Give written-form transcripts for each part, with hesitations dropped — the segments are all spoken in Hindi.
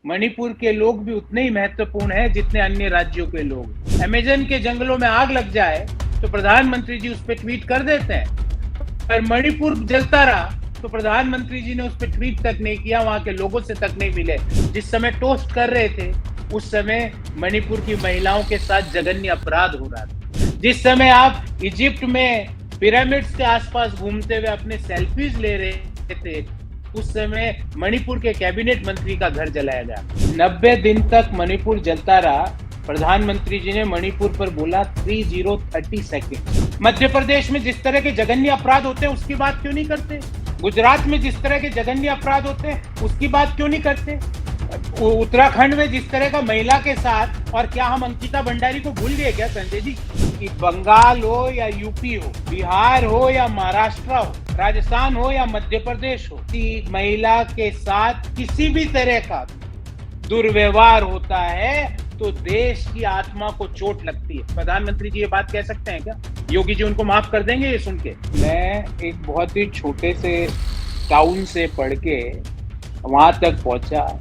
मणिपुर के लोग भी उतने ही महत्वपूर्ण हैं जितने अन्य राज्यों के लोग। अमेज़न के जंगलों में आग लग जाए तो प्रधानमंत्री जी उस पर ट्वीट कर देते हैं, पर मणिपुर जलता रहा तो प्रधानमंत्री जी ने उस पर ट्वीट तक नहीं किया, वहां के लोगों से तक नहीं मिले। जिस समय टोस्ट कर रहे थे उस समय मणिपुर की महिलाओं के साथ जघन्य अपराध हो रहा था। जिस समय आप इजिप्ट में पिरामिड्स के आसपास घूमते हुए अपने सेल्फीज ले रहे थे उस समय मणिपुर के कैबिनेट मंत्री का घर जलाया गया। 90 दिन तक मणिपुर जलता रहा। प्रधानमंत्री जी ने मणिपुर पर बोला 30 सेकेंड। मध्य प्रदेश में जिस तरह के जघन्य अपराध होते हैं उसकी बात क्यों नहीं करते? गुजरात में जिस तरह के जघन्य अपराध होते हैं उसकी बात क्यों नहीं करते? उत्तराखंड में जिस तरह का महिला के साथ, और क्या हम अंकिता भंडारी को भूल गए क्या संजय जी? कि बंगाल हो या यूपी हो, बिहार हो या महाराष्ट्र हो, राजस्थान हो या मध्य प्रदेश हो, कि महिला के साथ किसी भी तरह का दुर्व्यवहार होता है तो देश की आत्मा को चोट लगती है। प्रधानमंत्री जी ये बात कह सकते हैं क्या? योगी जी उनको माफ कर देंगे ये सुन के? मैं एक बहुत ही छोटे से टाउन से पढ़ के वहां तक पहुंचा।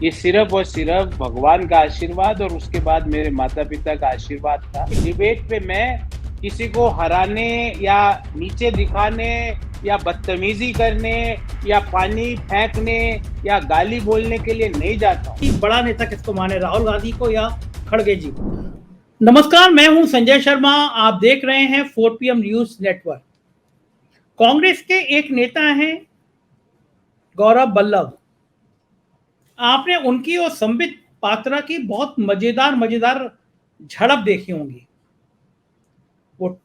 ये सिर्फ और सिर्फ भगवान का आशीर्वाद और उसके बाद मेरे माता पिता का आशीर्वाद था। डिबेट पे मैं किसी को हराने या नीचे दिखाने या बदतमीजी करने या पानी फेंकने या गाली बोलने के लिए नहीं जाता हूँ। बड़ा नेता किसको माने, राहुल गांधी को या खड़गे जी को? नमस्कार, मैं हूं संजय शर्मा। आप देख रहे हैं 4 PM न्यूज नेटवर्क। कांग्रेस के एक नेता हैं गौरव वल्लभ। आपने उनकी और संबित पात्रा की बहुत मजेदार झड़प देखी होंगी। वो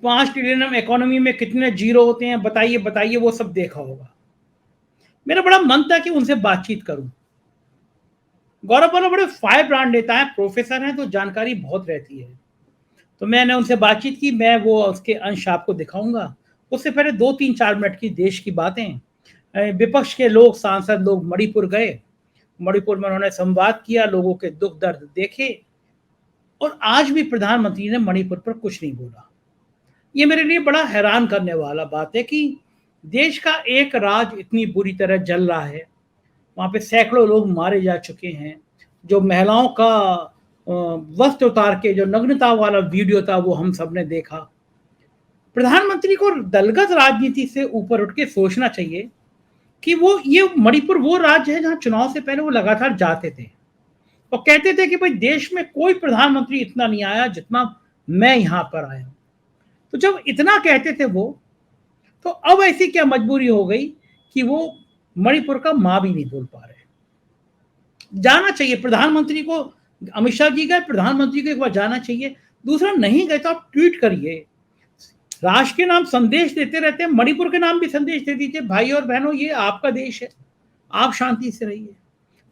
5 ट्रिलियन इकोनॉमी में कितने जीरो होते हैं बताइए, वो सब देखा होगा। मेरा बड़ा मन था कि उनसे बातचीत करूं। गौरव वल्लभ बड़े फायर ब्रांड नेता है, प्रोफेसर हैं, तो जानकारी बहुत रहती है। तो मैंने उनसे बातचीत की। मैं वो उसके अंश आपको दिखाऊंगा। उससे पहले 2-3-4 मिनट की देश की बातें। विपक्ष के लोग, सांसद लोग मणिपुर गए। मणिपुर में उन्होंने संवाद किया, लोगों के दुख दर्द देखे, और आज भी प्रधानमंत्री ने मणिपुर पर कुछ नहीं बोला। ये मेरे लिए बड़ा हैरान करने वाला बात है कि देश का एक राज्य इतनी बुरी तरह जल रहा है। वहां पे सैकड़ों लोग मारे जा चुके हैं। जो महिलाओं का वस्त्र उतार के जो नग्नता वाला वीडियो था वो हम सब ने देखा। प्रधानमंत्री को दलगत राजनीति से ऊपर उठ के सोचना चाहिए कि ये मणिपुर वो राज्य है जहां चुनाव से पहले वो लगातार जाते थे और कहते थे कि भाई देश में कोई प्रधानमंत्री इतना नहीं आया जितना मैं यहां पर आया। तो जब इतना कहते थे वो, तो अब ऐसी क्या मजबूरी हो गई कि वो मणिपुर का मां भी नहीं बोल पा रहे? जाना चाहिए प्रधानमंत्री को। अमित शाह जी गए, प्रधानमंत्री को एक बार जाना चाहिए। दूसरा, नहीं गए तो आप ट्वीट करिए। राष्ट्र के नाम संदेश देते रहते हैं, मणिपुर के नाम भी संदेश दे दीजिए। भाई और बहनों, ये आपका देश है, आप शांति से रहिए।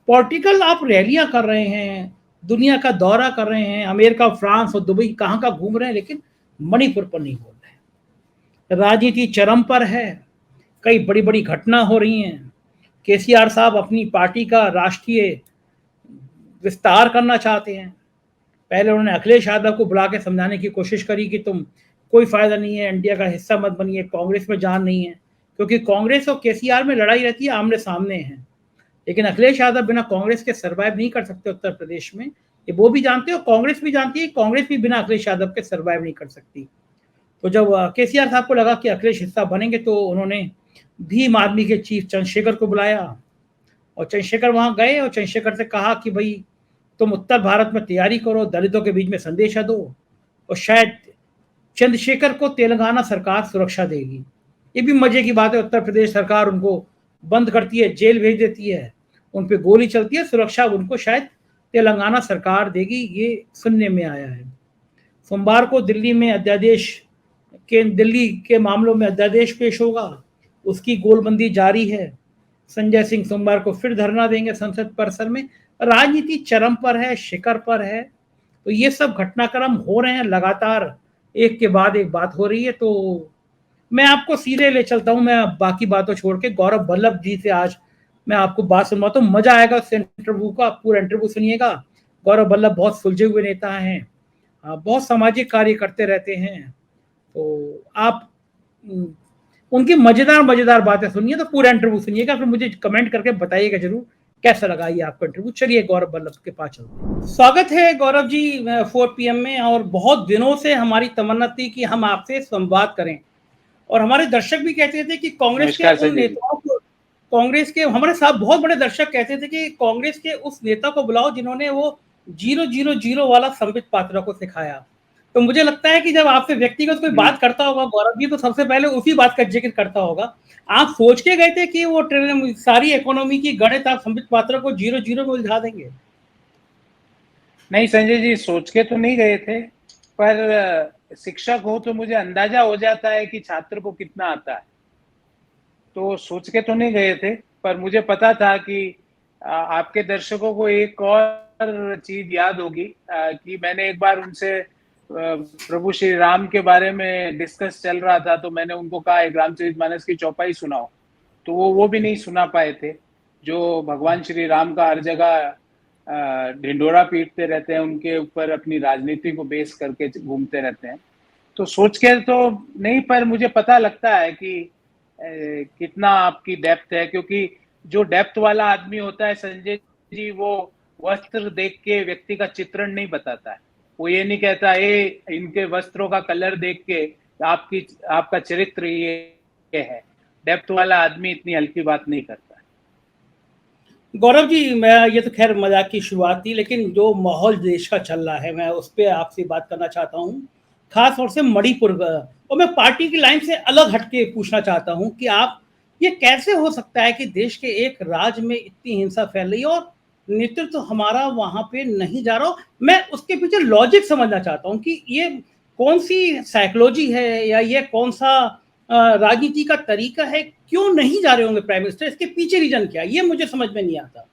पॉलिटिकल आप रैलियां कर रहे हैं, दुनिया का दौरा कर रहे हैं, अमेरिका, फ्रांस और दुबई कहाँ का घूम रहे हैं, लेकिन मणिपुर पर नहीं बोल रहे। राजनीति चरम पर है, कई बड़ी बड़ी घटना हो रही हैं। केसीआर साहब अपनी पार्टी का राष्ट्रीय विस्तार करना चाहते हैं। पहले उन्होंने अखिलेश यादव को बुला के समझाने की कोशिश करी कि तुम कोई फायदा नहीं है, इंडिया का हिस्सा मत बनिए, कांग्रेस में जान नहीं है, क्योंकि कांग्रेस और केसीआर में लड़ाई रहती है, आमने सामने है। लेकिन अखिलेश यादव बिना कांग्रेस के सर्वाइव नहीं कर सकते उत्तर प्रदेश में। ये वो भी जानते हो, कांग्रेस भी जानती है, कांग्रेस भी बिना अखिलेश यादव के सर्वाइव नहीं कर सकती। तो जब केसीआर साहब को लगा कि अखिलेश हिस्सा बनेंगे तो उन्होंने भीम आर्मी के चीफ चंद्रशेखर को बुलाया और चंद्रशेखर वहां गए और चंद्रशेखर से कहा कि भाई तुम उत्तर भारत में तैयारी करो, दलितों के बीच में संदेशा दो, और शायद चंद्रशेखर को तेलंगाना सरकार सुरक्षा देगी। ये भी मजे की बात है, उत्तर प्रदेश सरकार उनको बंद करती है, जेल भेज देती है, उन पर गोली चलती है, सुरक्षा उनको शायद तेलंगाना सरकार देगी, ये सुनने में आया है। सोमवार को दिल्ली के मामलों में अध्यादेश पेश होगा, उसकी गोलबंदी जारी है। संजय सिंह सोमवार को फिर धरना देंगे संसद परिसर में। राजनीति चरम पर है, शिखर पर है। तो ये सब घटनाक्रम हो रहे हैं लगातार, एक के बाद एक बात हो रही है। तो मैं आपको सीधे ले चलता हूं, मैं बाकी बातों छोड़ के गौरव वल्लभ जी से आज मैं आपको बात सुनवाता हूं। मजा आएगा उस इंटरव्यू का, पूरा इंटरव्यू सुनिएगा। गौरव वल्लभ बहुत सुलझे हुए नेता हैं, बहुत सामाजिक कार्य करते रहते हैं। तो आप उनकी मजेदार बातें सुनिए, तो पूरा इंटरव्यू सुनिएगा, फिर मुझे कमेंट करके बताइएगा जरूर कैसा लगा ये आपका इंटरव्यू? चलिए गौरव बल्लभ के पास चलते हैं। स्वागत है गौरव जी 4 PM में। और बहुत दिनों से हमारी तमन्ना थी कि हम आपसे संवाद करें, और हमारे दर्शक भी कहते थे कि कांग्रेस के नमस्कार उन संजय जी। नेताओं को, कांग्रेस के हमारे साथ बहुत बड़े दर्शक कहते थे कि कांग्रेस के उस नेता को बुलाओ जिन्होंने वो 000 वाला संबित पात्रा को सिखाया। तो मुझे लगता है कि जब आपसे व्यक्तिगत कोई बात करता होगा गौरव जी, तो सबसे पहले उसी बात का जिक्र करता होगा। आप सोच के गए थे कि वो सारी इकोनॉमी की गणित आप संबित पात्रा को 0 में उलझा देंगे? नहीं संजय जी, सोच के तो नहीं गए थे, पर शिक्षक हो तो मुझे अंदाजा हो जाता है कि छात्र को कितना आता है। तो सोच के तो नहीं गए थे, पर मुझे पता था कि आपके दर्शकों को एक और चीज याद होगी कि मैंने एक बार उनसे प्रभु श्री राम के बारे में डिस्कस चल रहा था, तो मैंने उनको कहा एक रामचरितमानस की चौपाई सुनाओ, तो वो भी नहीं सुना पाए थे। जो भगवान श्री राम का हर जगह ढिंडोरा पीटते रहते हैं, उनके ऊपर अपनी राजनीति को बेस करके घूमते रहते हैं। तो सोच के तो नहीं, पर मुझे पता लगता है कि कितना आपकी डेप्थ है, क्योंकि जो डेप्थ वाला आदमी होता है संजय जी, वो वस्त्र देख के व्यक्ति का चित्रण नहीं बताता है। वो ये नहीं कहता इनके वस्त्रों का कलर देख के आपका चरित्र ये है। डेप्थ वाला आदमी इतनी हल्की बात नहीं करता। गौरव जी, मैं ये तो खैर मजाक की शुरुआत थी, लेकिन जो माहौल देश का चल रहा है मैं उस पर आपसे बात करना चाहता हूँ, खास तौर से मणिपुर। और मैं पार्टी की लाइन से अलग हटके पूछना चाहता हूँ कि आप, ये कैसे हो सकता है कि देश के एक राज्य में इतनी हिंसा फैल रही है और नेतृत्व तो हमारा वहां पे नहीं जा रहा? मैं उसके पीछे लॉजिक समझना चाहता हूँ कि ये कौन सी साइकोलॉजी है या ये कौन सा राजनीति का तरीका है, क्यों नहीं जा रहे होंगे प्राइम मिनिस्टर? इसके पीछे रीजन क्या है, ये मुझे समझ में नहीं आता।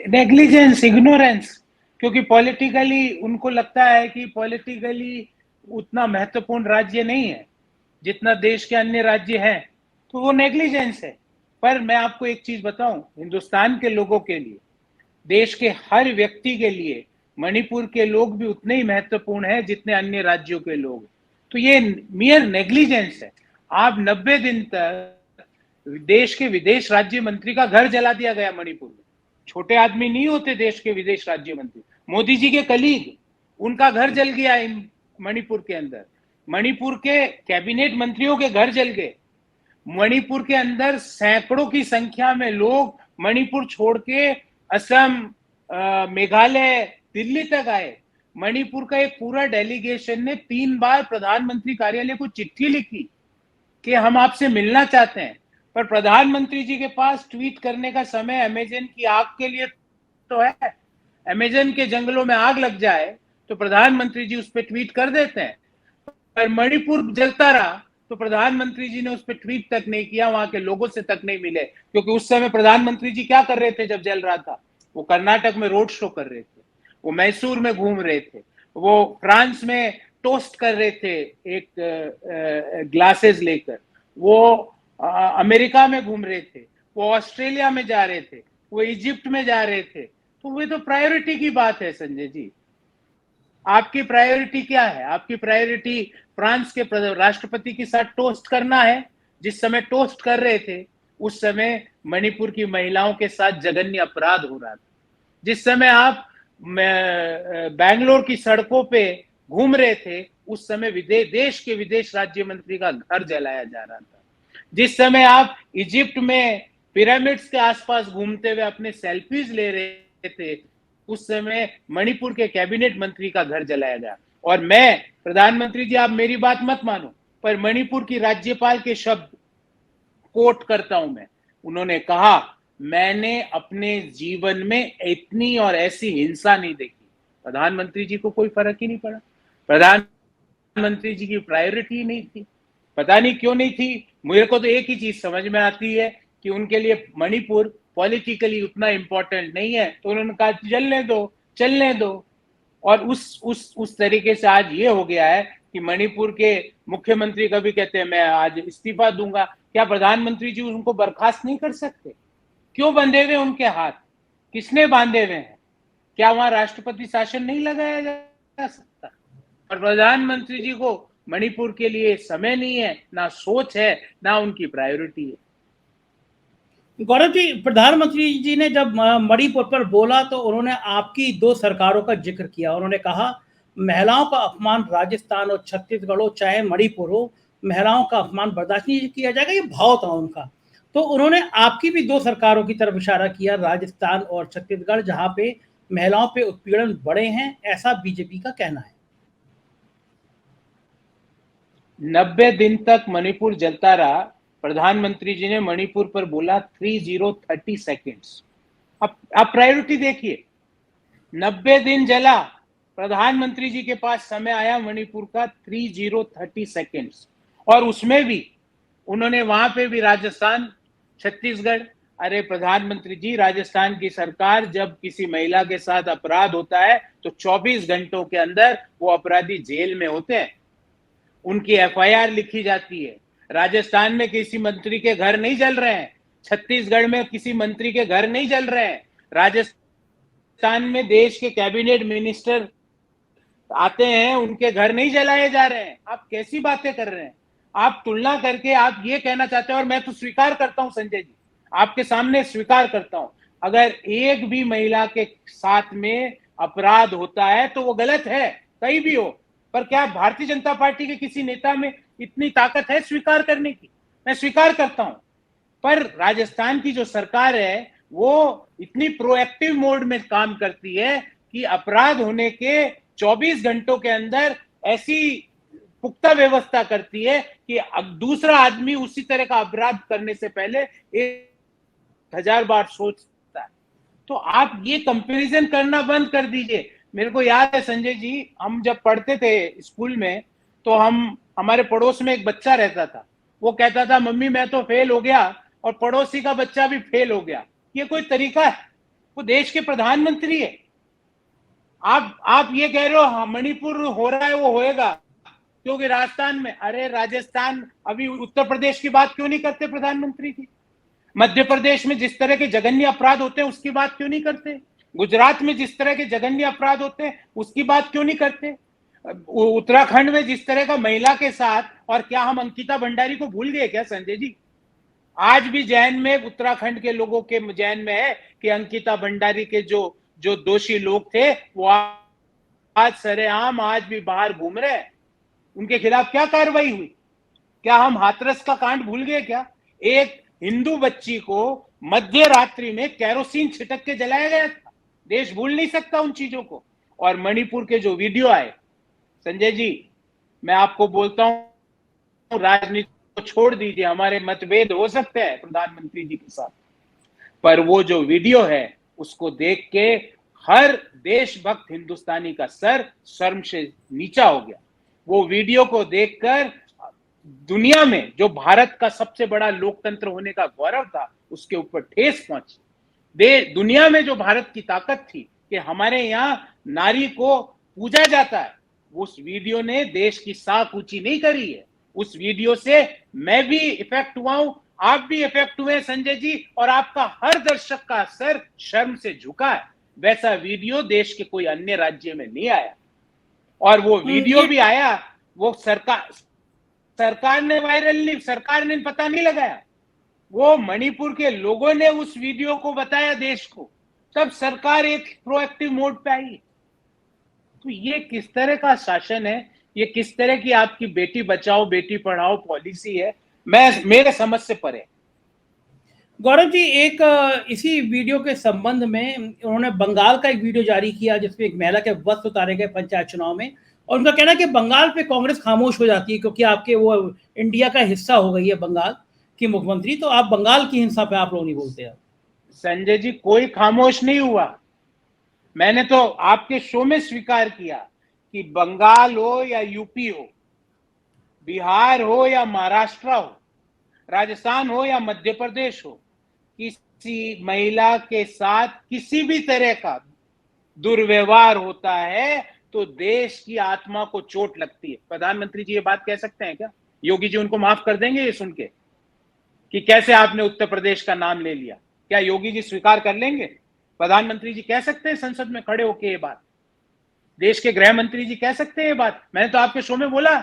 नेग्लिजेंस, इग्नोरेंस, क्योंकि पॉलिटिकली उनको लगता है कि पॉलिटिकली उतना महत्वपूर्ण राज्य नहीं है जितना देश के अन्य राज्य हैं, तो वो नेग्लिजेंस है। पर मैं आपको एक चीज बताऊं, हिंदुस्तान के लोगों के लिए, देश के हर व्यक्ति के लिए मणिपुर के लोग भी उतने ही महत्वपूर्ण हैं जितने अन्य राज्यों के लोग। तो ये मियर नेग्लिजेंस है। आप 90 दिन तक देश के विदेश राज्य मंत्री का घर जला दिया गया मणिपुर में। छोटे आदमी नहीं होते देश के विदेश राज्य मंत्री, मोदी जी के कलीग, उनका घर जल गया मणिपुर के अंदर। मणिपुर के कैबिनेट मंत्रियों के घर जल गए। मणिपुर के अंदर सैकड़ों की संख्या में लोग मणिपुर छोड़ के असम, मेघालय, दिल्ली तक आए। मणिपुर का एक पूरा डेलीगेशन ने 3 बार प्रधानमंत्री कार्यालय को चिट्ठी लिखी कि हम आपसे मिलना चाहते हैं, पर प्रधानमंत्री जी के पास ट्वीट करने का समय अमेजन की आग के लिए तो है। अमेजन के जंगलों में आग लग जाए तो प्रधानमंत्री जी उस पर ट्वीट कर देते हैं, पर मणिपुर जलता रहा तो प्रधानमंत्री जी ने उस पर ट्वीट तक नहीं किया, वहां के लोगों से तक नहीं मिले। क्योंकि उस समय प्रधानमंत्री जी क्या कर रहे थे जब जल रहा था? वो कर्नाटक में रोड शो कर रहे थे, वो मैसूर में घूम रहे थे, वो फ्रांस में टोस्ट कर रहे थे एक ग्लासेस लेकर, वो अमेरिका में घूम रहे थे, वो ऑस्ट्रेलिया में जा रहे थे, वो इजिप्ट में जा रहे थे। तो वे तो प्रायोरिटी की बात है संजय जी। आपकी प्रायोरिटी क्या है? आपकी प्रायोरिटी फ्रांस के राष्ट्रपति के साथ टोस्ट करना है। जिस समय टोस्ट कर रहे थे उस समय मणिपुर की महिलाओं के साथ जघन्य अपराध हो रहा था। जिस समय आप बैंगलोर की सड़कों पे घूम रहे थे उस समय देश के विदेश राज्य मंत्री का घर जलाया जा रहा था। जिस समय आप इजिप्ट में पिरामिड्स के आसपास घूमते हुए अपने सेल्फीज ले रहे थे उस समय मणिपुर के कैबिनेट मंत्री का घर जलाया गया। और मैं, प्रधानमंत्री जी आप मेरी बात मत मानो, पर मणिपुर की राज्यपाल के शब्द कोट करता हूं मैं। उन्होंने कहा, मैंने अपने जीवन में इतनी और ऐसी हिंसा नहीं देखी। प्रधानमंत्री जी को कोई फर्क ही नहीं पड़ा। प्रधानमंत्री जी की प्रायोरिटी नहीं थी। पता नहीं क्यों नहीं थी। मेरे को तो एक ही चीज समझ में आती है कि उनके लिए मणिपुर पॉलिटिकली उतना इंपॉर्टेंट नहीं है, तो उन्होंने कहा चलने दो। और उस तरीके से आज ये हो गया है कि मणिपुर के मुख्यमंत्री कभी कहते हैं मैं आज इस्तीफा दूंगा। क्या प्रधानमंत्री जी उनको बर्खास्त नहीं कर सकते? क्यों बंधे हुए उनके हाथ? किसने बांधे हुए हैं? क्या वहां राष्ट्रपति शासन नहीं लगाया जा सकता? और प्रधानमंत्री जी को मणिपुर के लिए समय नहीं है, ना सोच है, ना उनकी प्रायोरिटी है। गौरव जी, प्रधानमंत्री जी ने जब मणिपुर पर बोला तो उन्होंने आपकी 2 सरकारों का जिक्र किया। उन्होंने कहा महिलाओं का अपमान राजस्थान और छत्तीसगढ़ हो चाहे मणिपुर हो, महिलाओं का अपमान बर्दाश्त नहीं किया जाएगा, ये भाव था उनका। तो उन्होंने आपकी भी 2 सरकारों की तरफ इशारा किया, राजस्थान और छत्तीसगढ़, जहां पे महिलाओं पे उत्पीड़न बढ़े हैं, ऐसा बीजेपी का कहना है। 90 दिन तक मणिपुर जलता रहा। प्रधानमंत्री जी ने मणिपुर पर बोला 30 सेकेंड्स। अब प्रायोरिटी देखिए, 90 दिन जला, प्रधानमंत्री जी के पास समय आया मणिपुर का 30 सेकेंड्स। और उसमें भी उन्होंने वहां पे भी राजस्थान, छत्तीसगढ़, अरे प्रधानमंत्री जी, राजस्थान की सरकार जब किसी महिला के साथ अपराध होता है तो 24 घंटों के अंदर वो अपराधी जेल में होते हैं, उनकी एफआईआर लिखी जाती है। राजस्थान में किसी मंत्री के घर नहीं जल रहे हैं, छत्तीसगढ़ में किसी मंत्री के घर नहीं जल रहे हैं, राजस्थान में देश के कैबिनेट मिनिस्टर आते हैं, उनके घर नहीं जलाए जा रहे हैं। आप कैसी बातें कर रहे हैं? आप तुलना करके आप ये कहना चाहते हैं, और मैं तो स्वीकार करता हूं संजय जी, आपके सामने स्वीकार करता हूं, अगर एक भी महिला के साथ में अपराध होता है तो वो गलत है, कहीं भी हो। पर क्या भारतीय जनता पार्टी के किसी नेता में इतनी ताकत है स्वीकार करने की? मैं स्वीकार करता हूं। पर राजस्थान की जो सरकार है वो इतनी प्रोएक्टिव मोड में काम करती है कि अपराध होने के 24 घंटों के अंदर ऐसी पुख्ता व्यवस्था करती है कि दूसरा आदमी उसी तरह का अपराध करने से पहले 1000 बार सोचता है। तो आप ये कंपैरिजन करना बंद कर दीजिए। मेरे को याद है संजय जी, हम जब पढ़ते थे स्कूल में तो हमारे पड़ोस में एक बच्चा रहता था, वो कहता था मम्मी मैं तो फेल हो गया और पड़ोसी का बच्चा भी फेल हो गया। ये कोई तरीका है? वो देश के प्रधानमंत्री है। आप ये कह रहे हो मणिपुर हो रहा है वो होएगा क्योंकि राजस्थान में, अरे राजस्थान, अभी उत्तर प्रदेश की बात क्यों नहीं करते प्रधानमंत्री जी? मध्य प्रदेश में जिस तरह के जघन्य अपराध होते हैं उसकी बात क्यों नहीं करते? गुजरात में जिस तरह के जघन्य अपराध होते हैं उसकी बात क्यों नहीं करते? उत्तराखंड में जिस तरह का महिला के साथ, और क्या हम अंकिता भंडारी को भूल गए क्या संजय जी? आज भी जैन में, उत्तराखंड के लोगों के जैन में है कि अंकिता भंडारी के जो जो दोषी लोग थे वो आज सरेआम आज भी बाहर घूम रहे हैं। उनके खिलाफ क्या कार्रवाई हुई? क्या हम हाथरस का कांड भूल गए क्या? एक हिंदू बच्ची को मध्य रात्रि में कैरोसिन छिटक के जलाया गया था। देश भूल नहीं सकता उन चीजों को। और मणिपुर के जो वीडियो आए संजय जी, मैं आपको बोलता हूं, राजनीति को छोड़ दीजिए, हमारे मतभेद हो सकते हैं प्रधानमंत्री जी के साथ, पर वो जो वीडियो है उसको देख के हर देशभक्त हिंदुस्तानी का सर शर्म से नीचा हो गया। वो वीडियो को देखकर दुनिया में जो भारत का सबसे बड़ा लोकतंत्र होने का गौरव था उसके ऊपर ठेस पहुंची। दुनिया में जो भारत की ताकत थी कि हमारे यहाँ नारी को पूजा जाता है, उस वीडियो ने देश की साख ऊंची नहीं करी है। उस वीडियो से मैं भी इफेक्ट हुआ हूं, आप भी इफेक्ट हुए संजय जी, और आपका हर दर्शक का सर शर्म से झुका है। वैसा वीडियो देश के कोई अन्य राज्य में नहीं आया। और वो वीडियो भी आया, वो सरकार ने वायरल नहीं, सरकार ने पता नहीं लगाया, वो मणिपुर के लोगों ने उस वीडियो को बताया देश को, तब सरकार एक प्रोएक्टिव मोड पे आई। तो ये किस तरह का शासन है? ये किस तरह की आपकी बेटी बचाओ बेटी पढ़ाओ पॉलिसी है? मेरे समझ से परे। गौरव जी, एक इसी वीडियो के संबंध में उन्होंने बंगाल का एक वीडियो जारी किया जिसमें एक महिला के वस्त्र उतारे गए पंचायत चुनाव में, और उनका कहना है कि बंगाल पे कांग्रेस खामोश हो जाती है क्योंकि आपके वो इंडिया का हिस्सा हो गई है बंगाल की मुख्यमंत्री, तो आप बंगाल की हिंसा पे आप लोग नहीं बोलते हैं। संजय जी, कोई खामोश नहीं हुआ। मैंने तो आपके शो में स्वीकार किया कि बंगाल हो या यूपी हो, बिहार हो या महाराष्ट्र हो, राजस्थान हो या मध्य प्रदेश हो, किसी महिला के साथ किसी भी तरह का दुर्व्यवहार होता है तो देश की आत्मा को चोट लगती है। प्रधानमंत्री जी ये बात कह सकते हैं क्या? योगी जी उनको माफ कर देंगे ये सुन के कि कैसे आपने उत्तर प्रदेश का नाम ले लिया? क्या योगी जी स्वीकार कर लेंगे? प्रधानमंत्री जी कह सकते हैं संसद में खड़े होकर ये बात? देश के गृह मंत्री जी कह सकते हैं ये बात? मैंने तो आपके शो में बोला।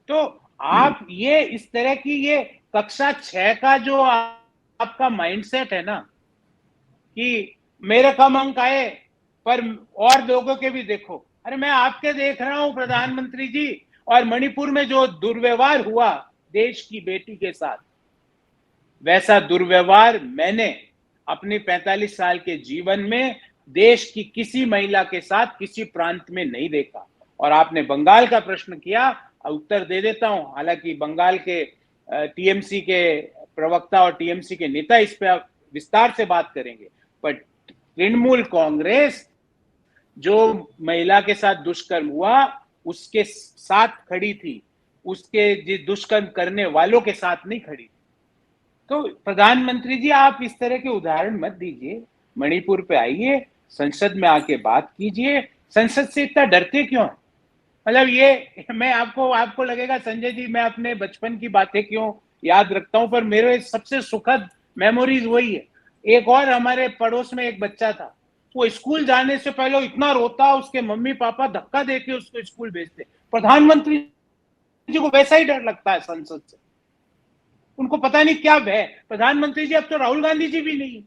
तो आप ये इस तरह की कक्षा 6 का जो आपका माइंडसेट है ना कि मेरे कम अंक आए पर और लोगों के भी देखो, अरे मैं आपके देख रहा हूं प्रधानमंत्री जी। और मणिपुर में जो दुर्व्यवहार हुआ देश की बेटी के साथ, वैसा दुर्व्यवहार मैंने अपने 45 साल के जीवन में देश की किसी महिला के साथ किसी प्रांत में नहीं देखा। और आपने बंगाल का प्रश्न किया, उत्तर दे देता हूं। हालांकि बंगाल के टीएमसी के प्रवक्ता और टीएमसी के नेता इस पे विस्तार से बात करेंगे, पर तृणमूल कांग्रेस जो महिला के साथ दुष्कर्म हुआ उसके साथ खड़ी थी, उसके दुष्कर्म करने वालों के साथ नहीं खड़ी थी। तो प्रधानमंत्री जी आप इस तरह के उदाहरण मत दीजिए, मणिपुर पे आइए, संसद में आके बात कीजिए। संसद से इतना डरते क्यों है? मतलब ये मैं आपको लगेगा संजय जी मैं अपने बचपन की बातें क्यों याद रखता हूं, पर मेरे सबसे सुखद मेमोरीज वही है। एक और हमारे पड़ोस में एक बच्चा था, वो स्कूल जाने से पहले इतना रोता, उसके मम्मी पापा धक्का देके उसको स्कूल भेजते। प्रधानमंत्री जी को वैसा ही डर लगता है संसद से, उनको पता नहीं क्या भय। प्रधानमंत्री जी अब तो राहुल गांधी जी भी नहीं,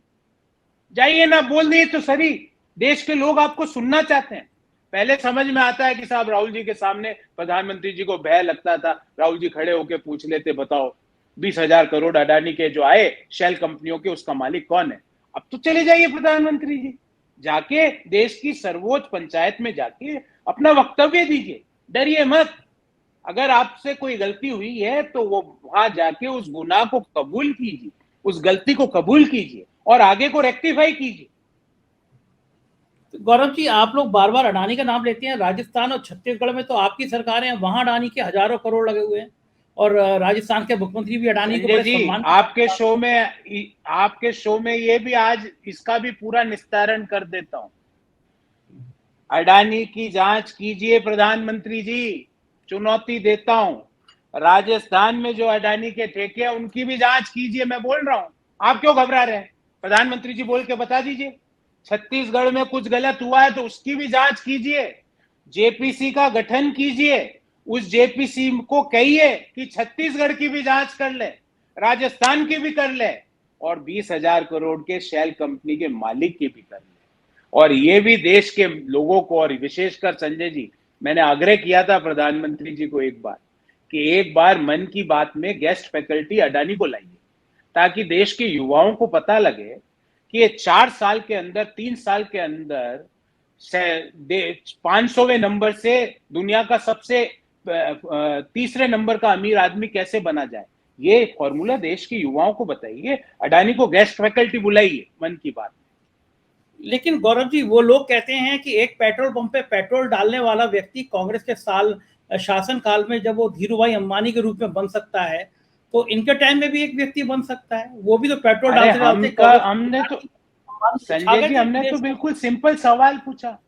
जाइए ना, बोल दिए तो सही, देश के लोग आपको सुनना चाहते हैं। पहले समझ में आता है कि साहब राहुल जी के सामने प्रधानमंत्री जी को भय लगता था, राहुल जी खड़े होकर पूछ लेते बताओ 20,000 करोड़ अडानी के जो आए शेल कंपनियों के, उसका मालिक कौन है। अब तो चले जाइए प्रधानमंत्री जी, जाके देश की सर्वोच्च पंचायत में जाके अपना वक्तव्य दीजिए, डरिए मत। अगर आपसे कोई गलती हुई है तो वो वहां जाके उस गुनाह को कबूल कीजिए, उस गलती को कबूल कीजिए और आगे को रेक्टिफाई कीजिए। गौरव जी, आप लोग बार बार अडानी का नाम लेते हैं। राजस्थान और छत्तीसगढ़ में तो आपकी सरकार है, वहां अडानी के हजारों करोड़ लगे हुए हैं और राजस्थान के मुख्यमंत्री भी अडानी को संजय बड़े जी सम्मान आपके शो में ये भी आज इसका भी पूरा निस्तारण कर देता हूं। अडानी की जांच कीजिए प्रधानमंत्री जी, चुनौती देता हूं। राजस्थान में जो अडानी के ठेके हैं उनकी भी जांच कीजिए, मैं बोल रहा हूं। आप क्यों घबरा रहे हैं? प्रधानमंत्री जी बोल के बता दीजिए। छत्तीसगढ़ में कुछ गलत हुआ है तो उसकी भी जांच कीजिए, जेपीसी का गठन कीजिए, उस जेपीसी को कहिए कि छत्तीसगढ़ की भी जांच कर ले, राजस्थान की भी कर ले और 20,000 करोड़ के शेल कंपनी के मालिक की भी कर ले। और ये भी देश के लोगों को, और विशेषकर संजय जी, मैंने आग्रह किया था प्रधानमंत्री जी को एक बार कि एक बार मन की बात में गेस्ट फैकल्टी अडानी को लाइए, ताकि देश के युवाओं को पता लगे कि ये 4 साल के अंदर, 3 साल के अंदर 500वें नंबर से दुनिया का सबसे तीसरे नंबर का अमीर आदमी कैसे बना जाए। ये फॉर्मूला देश के युवाओं को बताइए, अडानी को गेस्ट फैकल्टी बुलाइए मन की बात। लेकिन गौरव जी, वो लोग कहते हैं कि एक पेट्रोल पंप पे पेट्रोल डालने वाला व्यक्ति कांग्रेस के शासन काल में जब वो धीरूभाई अंबानी के रूप में बन सकता है, तो इनके टाइम में भी एक व्यक्ति बन सकता है। वो भी तो पेट्रोल अरे डालते डालते हमने तो संजय जी हमने तो बिल्कुल सिंपल सवाल पूछा,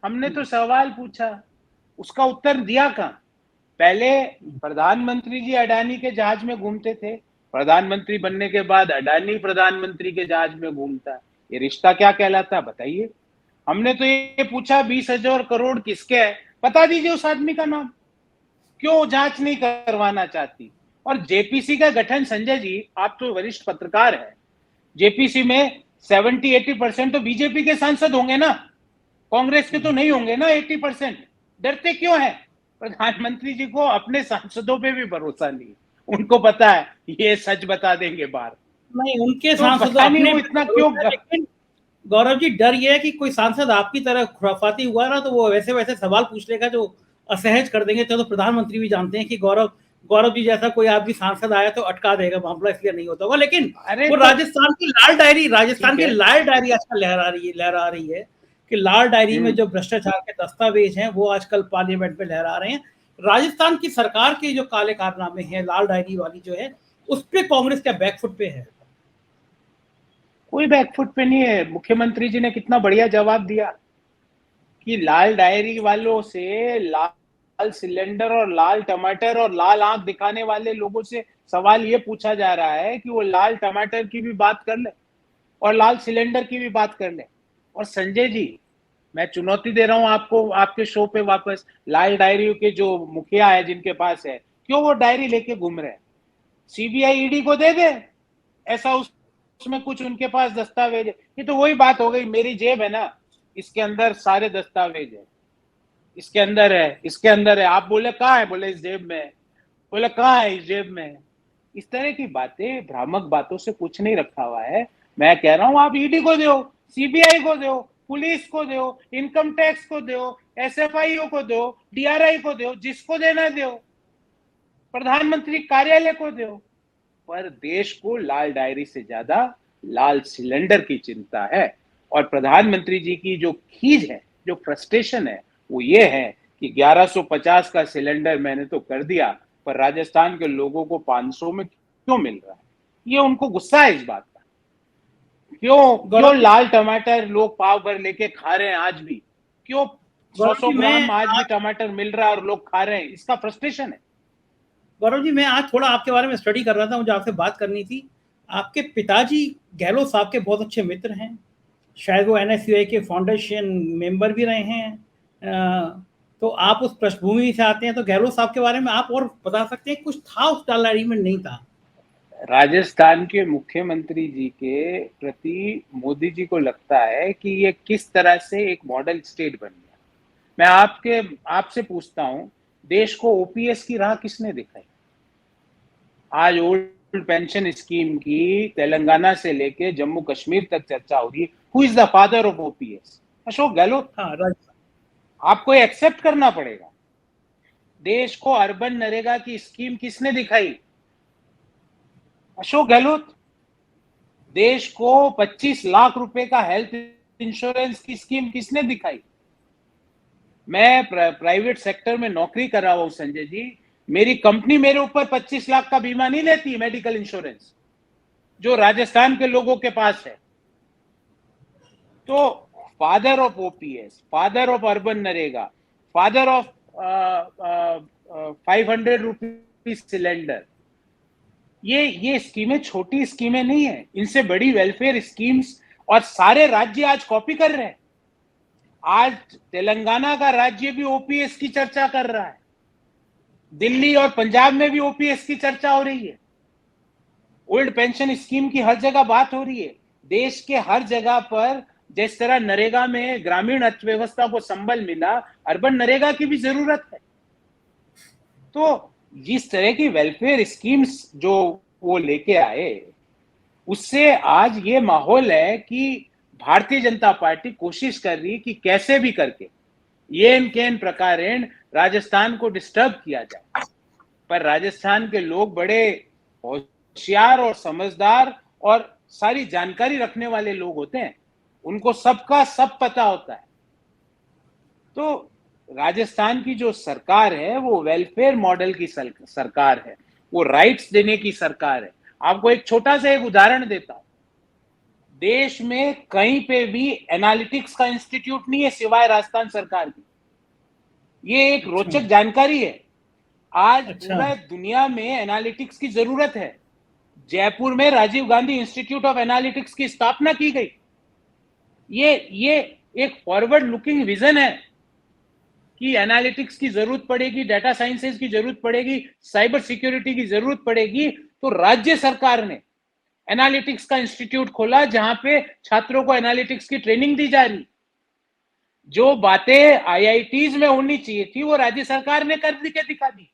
हमने तो सवाल पूछा, उसका उत्तर दिया कहां? पहले प्रधानमंत्री जी अडानी के जहाज में घूमते थे, प्रधानमंत्री बनने के बाद अडानी प्रधानमंत्री के जहाज में घूमता है। ये रिश्ता क्या कहलाता है बताइए? हमने तो ये पूछा 20,000 करोड़ किसके है, बता दीजिए उस आदमी का नाम। क्यों जांच नहीं करवाना चाहती? और जेपीसी का गठन, संजय जी आप तो वरिष्ठ पत्रकार हैं, जेपीसी में 70-80% तो बीजेपी के सांसद होंगे ना, कांग्रेस के तो नहीं होंगे ना 80%। डरते क्यों है? प्रधानमंत्री जी को अपने सांसदों पे भी भरोसा नहीं, उनको पता है ये सच बता देंगे बाहर। नहीं, उनके तो सांसद अपने वो इतना क्यों। लेकिन गौरव जी, डर ये है कि कोई सांसद आपकी तरह खुराफाती हुआ ना तो वो वैसे वैसे सवाल पूछ लेगा जो असहज कर देंगे। तो प्रधानमंत्री भी जानते हैं कि गौरव जी जैसा कोई आदमी सांसद आया तो अटका देगा मामला, इसलिए नहीं होता होगा। लेकिन वो राजस्थान की लाल डायरी आजकल लहरा रही है कि लाल डायरी में जो भ्रष्टाचार के दस्तावेज हैं वो आजकल पार्लियामेंट में लहरा रहे हैं। राजस्थान की सरकार के जो काले कारनामे हैं, लाल डायरी वाली जो है, उस पर कांग्रेस का बैकफुट पे है। कोई बैकफुट पे नहीं है। मुख्यमंत्री जी ने कितना बढ़िया जवाब दिया कि लाल डायरी वालों से, लाल सिलेंडर और लाल टमाटर और लाल आंख दिखाने वाले लोगों से सवाल ये पूछा जा रहा है कि वो लाल टमाटर की भी बात कर ले और लाल सिलेंडर की भी बात कर ले। और संजय जी मैं चुनौती दे रहा हूं आपको, आपके शो पे वापस, लाल डायरी के जो मुखिया है जिनके पास है, क्यों वो डायरी लेके घूम रहे हैं? सीबीआई ईडी को दे दे, ऐसा उसमें कुछ उनके पास दस्तावेज है। ये तो वही बात हो गई, मेरी जेब है ना, इसके अंदर सारे दस्तावेज है, इसके अंदर है, इसके अंदर है। आप बोले कहाँ है, बोले इस जेब में है, बोले कहाँ है, इस जेब में है। इस तरह की बातें, भ्रामक बातों से कुछ नहीं रखा हुआ है। मैं कह रहा हूं आप ईडी को दो, सीबीआई को दो, पुलिस को दो, इनकम टैक्स को दो, एसएफआईओ को दो, डीआरआई को दो, जिसको देना दो, प्रधानमंत्री कार्यालय को दो, पर देश को लाल डायरी से ज्यादा लाल सिलेंडर की चिंता है। और प्रधानमंत्री जी की जो खीज है, जो फ्रस्ट्रेशन है, वो ये है कि 1150 का सिलेंडर मैंने तो कर दिया, पर राजस्थान के लोगों को 500 में क्यों मिल रहा है। ये उनको गुस्सा है इस बात का। क्यों लाल टमाटर लोग पाव भर लेके खा रहे हैं आज भी, क्यों 100 ग्राम आज भी टमाटर मिल रहा है और लोग खा रहे हैं, इसका फ्रस्ट्रेशन है। गौरव जी, मैं आज थोड़ा आपके बारे में स्टडी कर रहा था, मुझे आपसे बात करनी थी। आपके पिताजी गहलोत साहब के बहुत अच्छे मित्र हैं, शायद वो एनएसयूआई के फाउंडेशन मेंबर भी रहे हैं, तो आप उस पृष्ठभूमि से आते हैं, तो गहलोत साहब के बारे में आप और बता सकते हैं? कुछ था उस डायरी में, नहीं था? राजस्थान के मुख्यमंत्री जी के प्रति मोदी जी को लगता है कि ये किस तरह से एक मॉडल स्टेट बन गया। मैं आपसे पूछता हूं, देश को ओपीएस की राह किसने दिखाई? आज ओल्ड पेंशन स्कीम की तेलंगाना से लेके जम्मू कश्मीर तक चर्चा हो रही है। Who is the father of OPS? Ashok Gehlot. आपको एक्सेप्ट करना पड़ेगा। देश को अर्बन नरेगा की स्कीम किसने दिखाई? अशोक गहलोत। देश को 25 लाख रुपए का हेल्थ इंश्योरेंस की स्कीम किसने दिखाई? मैं प्राइवेट सेक्टर में नौकरी कर रहा हूं संजय जी, मेरी कंपनी मेरे ऊपर 25 लाख का बीमा नहीं लेती, मेडिकल इंश्योरेंस, जो राजस्थान के लोगों के पास है। तो father of OPS, father of urban NREGA, father of 500 rupees cylinder, ये स्कीमें छोटी स्कीमें नहीं है, इनसे बड़ी वेलफेयर स्कीम्स और सारे राज्य आज कॉपी कर रहे हैं। आज तेलंगाना का राज्य भी ओपीएस की चर्चा कर रहा है, दिल्ली और पंजाब में भी ओपीएस की चर्चा हो रही है, ओल्ड पेंशन स्कीम की हर जगह बात हो रही है। देश के हर जगह पर जिस तरह नरेगा में ग्रामीण अर्थव्यवस्था को संबल मिला, अर्बन नरेगा की भी जरूरत है। तो जिस तरह की वेलफेयर स्कीम्स जो वो लेके आए, उससे आज ये माहौल है कि भारतीय जनता पार्टी कोशिश कर रही है कि कैसे भी करके येन केन प्रकारेण राजस्थान को डिस्टर्ब किया जाए। पर राजस्थान के लोग बड़े होशियार और समझदार और सारी जानकारी रखने वाले लोग होते हैं, उनको सबका सब पता होता है। तो राजस्थान की जो सरकार है वो वेलफेयर मॉडल की सरकार है, वो राइट्स देने की सरकार है। आपको एक छोटा सा एक उदाहरण देता हूं, देश में कहीं पे भी एनालिटिक्स का इंस्टीट्यूट नहीं है सिवाय राजस्थान सरकार की। ये एक रोचक जानकारी है। आज पूरा दुनिया में एनालिटिक्स की जरूरत है। जयपुर में Rajiv Gandhi institute of analytics की स्थापना की गई। ये एक फॉरवर्ड लुकिंग विजन है कि एनालिटिक्स की जरूरत पड़ेगी, डाटा साइंसेस की जरूरत पड़ेगी, साइबर सिक्योरिटी की जरूरत पड़ेगी, तो राज्य सरकार ने एनालिटिक्स का इंस्टीट्यूट खोला जहां पे छात्रों को एनालिटिक्स की ट्रेनिंग दी जा रही। जो बातें आईआईटीज में होनी चाहिए थी वो राज्य सरकार ने कर के दिखा दी।